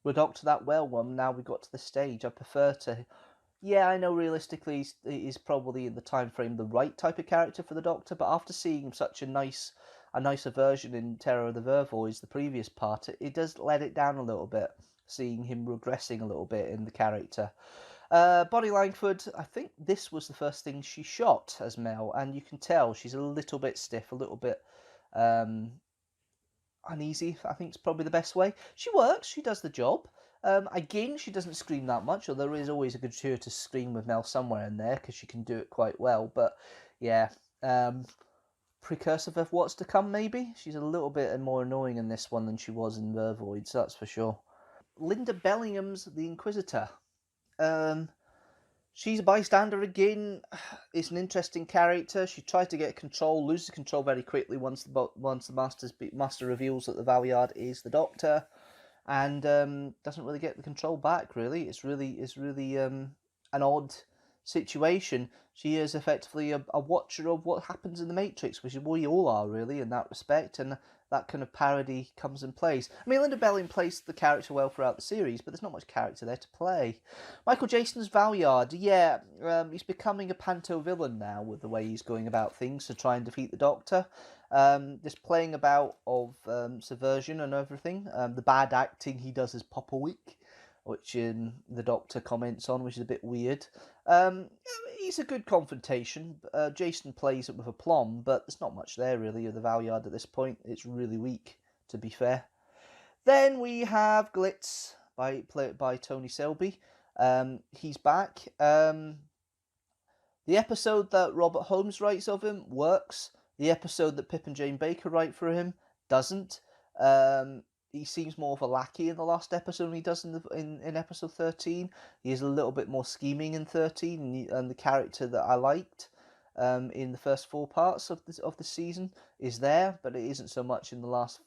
the Doctor that well. Now we've got to the stage, I prefer to... Yeah, I know realistically he's probably in the time frame the right type of character for the Doctor, but after seeing such a nicer version in Terror of the Vervoids, the previous part, it does let it down a little bit, seeing him regressing a little bit in the character. Bonnie Langford, I think this was the first thing she shot as Mel, and you can tell she's a little bit stiff, a little bit uneasy, I think is probably the best way. She works, she does the job. Again, she doesn't scream that much, although there is always a gratuitous scream with Mel somewhere in there, because she can do it quite well. But yeah, precursor of what's to come, maybe? She's a little bit more annoying in this one than she was in Vervoids, that's for sure. Linda Bellingham's The Inquisitor. She's a bystander again. It's an interesting character. She tries to get control, loses control very quickly once the Master reveals that the Valeyard is the Doctor, and doesn't really get the control back. Really, it's really an odd situation. She is effectively a watcher of what happens in the Matrix, which we all are, really, in that respect, and that kind of parody comes in place. I mean, Linda Bellingham plays the character well throughout the series, but there's not much character there to play. Michael Jason's Valeyard, yeah, he's becoming a panto villain now with the way he's going about things to try and defeat the Doctor. Just playing about of subversion and everything. The bad acting he does as Popowick, which the Doctor comments on, which is a bit weird. He's a good confrontation. Jason plays it with aplomb, but there's not much there, really, of the Valeyard at this point. It's really weak, to be fair. Then we have Glitz, played by Tony Selby. He's back. The episode that Robert Holmes writes of him works. The episode that Pip and Jane Baker write for him doesn't. He seems more of a lackey in the last episode than he does in episode 13. He is a little bit more scheming in 13, and the character that I liked in the first 4 parts of the season is there, but it isn't so much in the last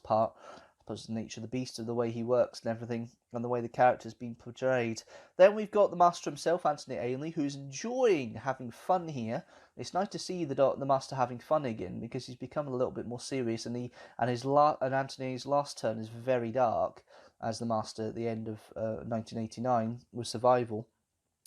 part. I suppose the nature of the beast, of the way he works and everything, and the way the character's been portrayed. Then we've got the Master himself, Anthony Ainley, who's enjoying having fun here. It's nice to see the Master having fun again, because he's become a little bit more serious, and Anthony's last turn is very dark as the Master at the end of 1989 with Survival.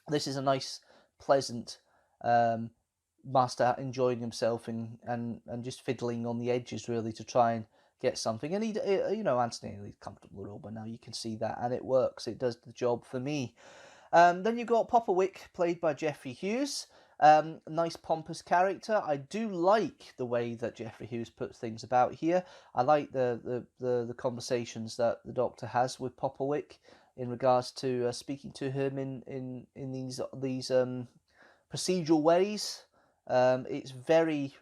This is a nice, pleasant Master enjoying himself and just fiddling on the edges, really, to try and get something. And Anthony Ainley's comfortable role by now, you can see that, and it works. It does the job for me. Then you've got Popowick, played by Geoffrey Hughes. Nice pompous character. I do like the way that Geoffrey Hughes puts things about here. I like the conversations that the Doctor has with Popowick in regards to speaking to him in these procedural ways. It's very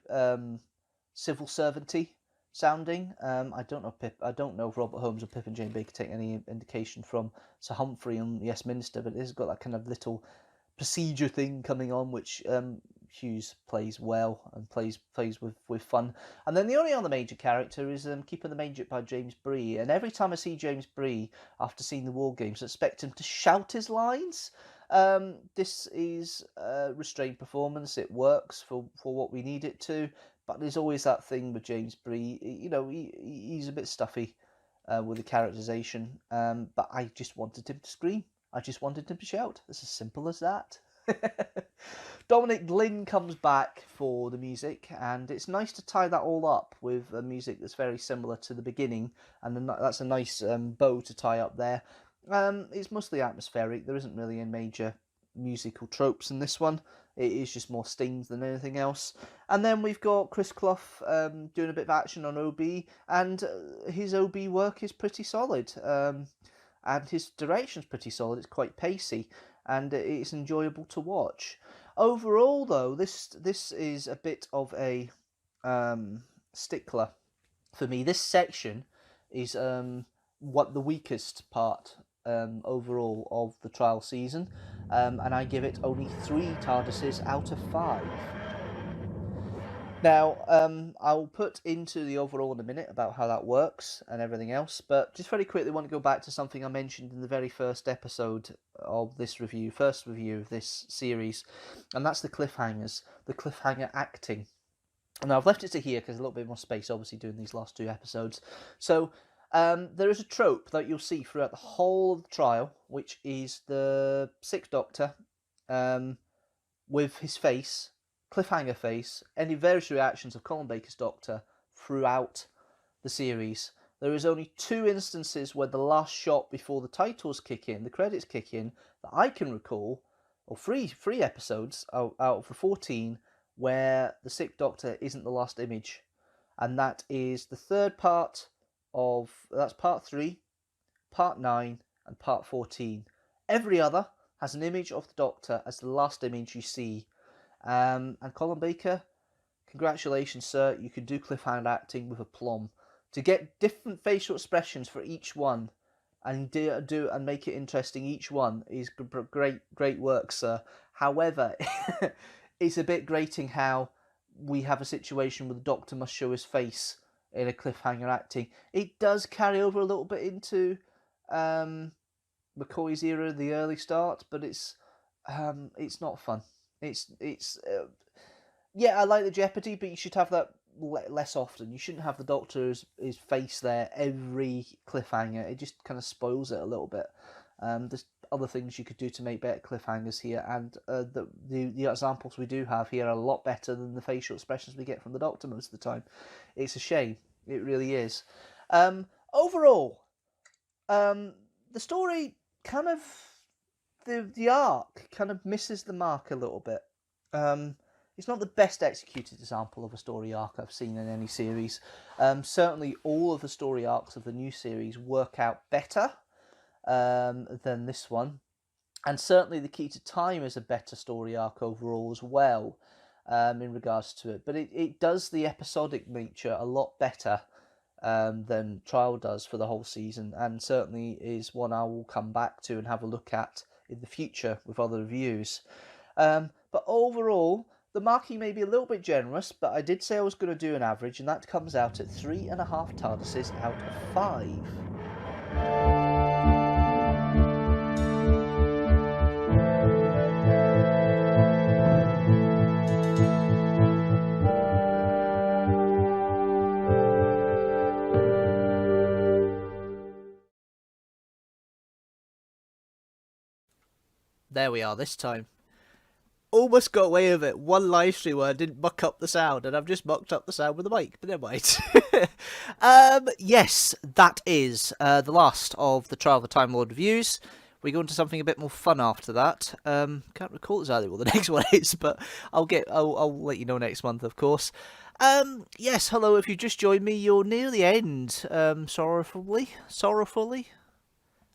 civil servanty sounding. I don't know if Robert Holmes or Pip and Jane Baker take any indication from Sir Humphrey and Yes Minister, but it's got that kind of little procedure thing coming on, which Hughes plays well and plays with fun. And then the only other major character is Keeper the Manger by James Bree. And every time I see James Bree after seeing the War Games, I expect him to shout his lines. This is a restrained performance. It works for what we need it to. But there's always that thing with James Bree. He's a bit stuffy with the characterization. But I just wanted him to scream. I just wanted him to shout. It's as simple as that. Dominic Glynn comes back for the music, and it's nice to tie that all up with a music that's very similar to the beginning, and that's a nice bow to tie up there. It's mostly atmospheric. There isn't really a major musical tropes in this one. It is just more stings than anything else. And then we've got Chris Clough doing a bit of action on OB, and his OB work is pretty solid. And his direction's pretty solid. It's quite pacey, and it's enjoyable to watch. Overall, though, this is a bit of a stickler for me. This section is what the weakest part overall of the trial season, and I give it only 3 TARDISes out of 5. Now, I'll put into the overall in a minute about how that works and everything else, but just very quickly I want to go back to something I mentioned in the very first episode of this review, first review of this series, and that's the cliffhangers, the cliffhanger acting. And I've left it to here because a little bit more space, obviously, doing these last 2 episodes. So, there is a trope that you'll see throughout the whole of the trial, which is the 6th Doctor with his face, cliffhanger face, any various reactions of Colin Baker's Doctor throughout the series. There is only 2 instances where the last shot before the titles kick in, the credits kick in, that I can recall, or 3 episodes out of the 14 where the 6th Doctor isn't the last image. And that is the 3rd part of, that's part 3, part 9, and part 14. Every other has an image of the Doctor as the last image you see. And Colin Baker, congratulations, sir. You can do cliffhanger acting with aplomb. To get different facial expressions for each one, and do and make it interesting, each one is great work, sir. However, it's a bit grating how we have a situation where the Doctor must show his face in a cliffhanger acting. It does carry over a little bit into McCoy's era, the early start, but it's not fun. Yeah, I like the jeopardy, but you should have that less often. You shouldn't have the Doctor's his face there every cliffhanger. It just kind of spoils it a little bit. There's other things you could do to make better cliffhangers here, and the examples we do have here are a lot better than the facial expressions we get from the Doctor most of the time. It's a shame. It really is. Overall, the story kind of, the arc kind of misses the mark a little bit. It's not the best executed example of a story arc I've seen in any series. Certainly all of the story arcs of the new series work out better than this one. And certainly The Key to Time is a better story arc overall as well, in regards to it. But it does the episodic nature a lot better than Trial does for the whole season, and certainly is one I will come back to and have a look at in the future with other reviews. But overall, the marking may be a little bit generous, but I did say I was going to do an average, and that comes out at 3.5 TARDISes out of 5. There we are this time. Almost got away with it. One live stream where I didn't muck up the sound, and I've just mucked up the sound with the mic, but never mind. Yes, that is the last of the Trial of the Time Lord reviews. We go into something a bit more fun after that. Can't recall exactly what the next one is, but I'll let you know next month, of course. Yes, hello, if you just joined me, you're near the end. Sorrowfully,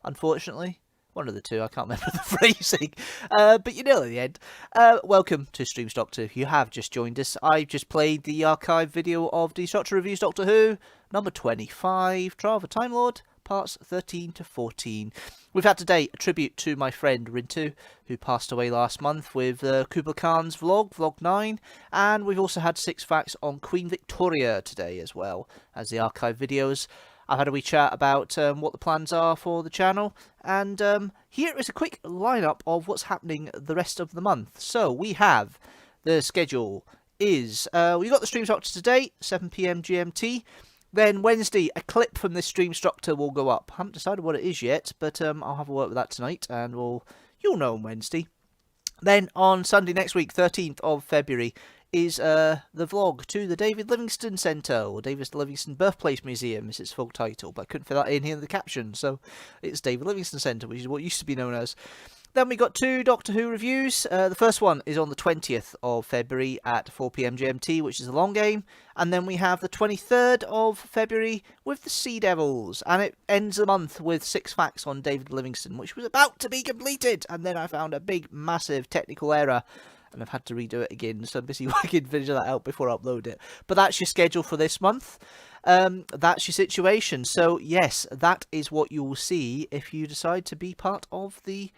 unfortunately. One of the two, I can't remember the phrasing. But you're nearly at the end. Welcome to Streamstructor. If you have just joined us, I've just played the archive video of Deanstructor Reviews Doctor Who, number 25, Trial of a Time Lord, parts 13 to 14. We've had today a tribute to my friend Rintu, who passed away last month, with Kubla Khan's vlog 9, and we've also had 6 facts on Queen Victoria today as well as the archive videos. I've had a wee chat about what the plans are for the channel, and here is a quick lineup of what's happening the rest of the month. So we have the schedule is we got the Streamstructor today, 7 PM GMT. Then Wednesday, a clip from this Streamstructor will go up. I haven't decided what it is yet, but I'll have a work with that tonight, and you'll know on Wednesday. Then on Sunday next week, 13th of February, is the vlog to the David Livingstone Centre, or David Livingstone Birthplace Museum is its full title, but I couldn't fit that in here in the caption, so it's David Livingstone Centre, which is what used to be known as. Then we got 2 Doctor Who reviews. The first one is on the 20th of February at 4 PM GMT, which is a long game. And then we have the 23rd of February with the Sea Devils. And it ends the month with 6 facts on David Livingstone, which was about to be completed. And then I found a big, massive technical error, and I've had to redo it again. So I'm busy working to finish that out before I upload it. But that's your schedule for this month. That's your situation. So yes, that is what you will see if you decide to be part of the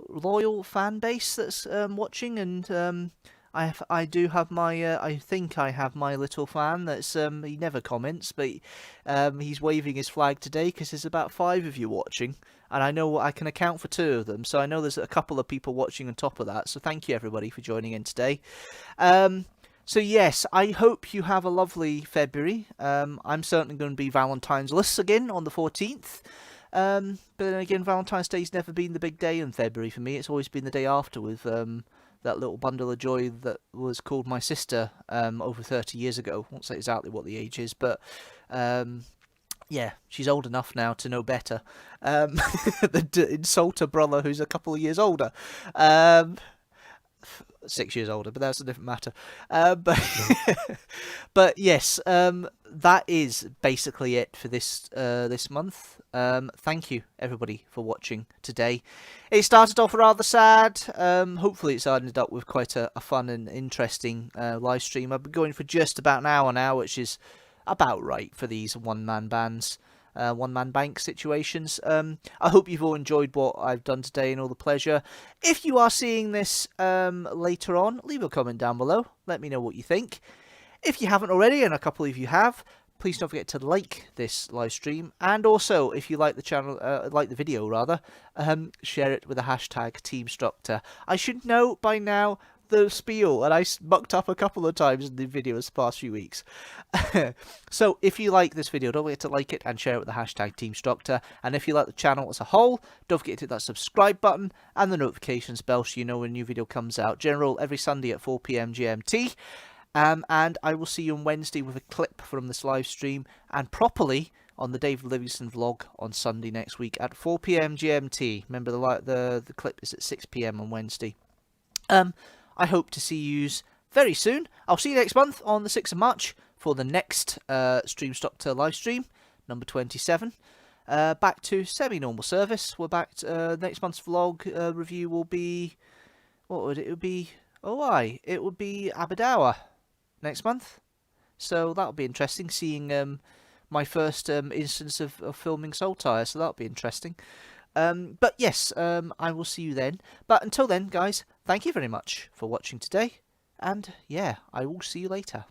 loyal fan base that's watching. And I do have my I think I have my little fan that's he never comments, but he's waving his flag today because there's about 5 of you watching, and I know I can account for 2 of them, so I know there's a couple of people watching on top of that, so thank you everybody for joining in today. So yes, I hope you have a lovely February. I'm certainly going to be Valentine's-less again on the 14th. But then again, Valentine's Day's never been the big day in February for me. It's always been the day after with that little bundle of joy that was called my sister over 30 years ago. I won't say exactly what the age is, but yeah, she's old enough now to know better than to insult her brother who's a couple of years older. 6 years older, but that's a different matter. But yes, that is basically it for this month. Thank you everybody for watching today. It started off rather sad. Hopefully it's ended up with quite a fun and interesting live stream. I've been going for just about an hour now, which is about right for these one-man bands. One-man bank situations. I hope you've all enjoyed what I've done today and all the pleasure. If you are seeing this later on, leave a comment down below. Let me know what you think. If you haven't already, and a couple of you have, please don't forget to like this live stream. And also, if you like the channel, like the video rather, share it with the hashtag Teamstructor. I should know by now the spiel, and I mucked up a couple of times in the videos the past few weeks. So if you like this video, don't forget to like it and share it with the hashtag Teamstructor. And if you like the channel as a whole, don't forget to hit that subscribe button and the notifications bell so you know when a new video comes out. General every Sunday at 4 PM GMT. And I will see you on Wednesday with a clip from this live stream, and properly on the David Livingstone vlog on Sunday next week at 4 PM GMT. Remember the clip is at 6 PM on Wednesday. I hope to see you very soon. I'll see you next month on the 6th of March for the next Streamstructor live stream, number 27. Back to semi-normal service. We're back to, next month's vlog review will be... What would it? It would be... It would be Aberdour next month. So that'll be interesting, seeing my first instance of filming Saltire, so that'll be interesting. But yes, I will see you then. But until then, guys, thank you very much for watching today. And yeah, I will see you later.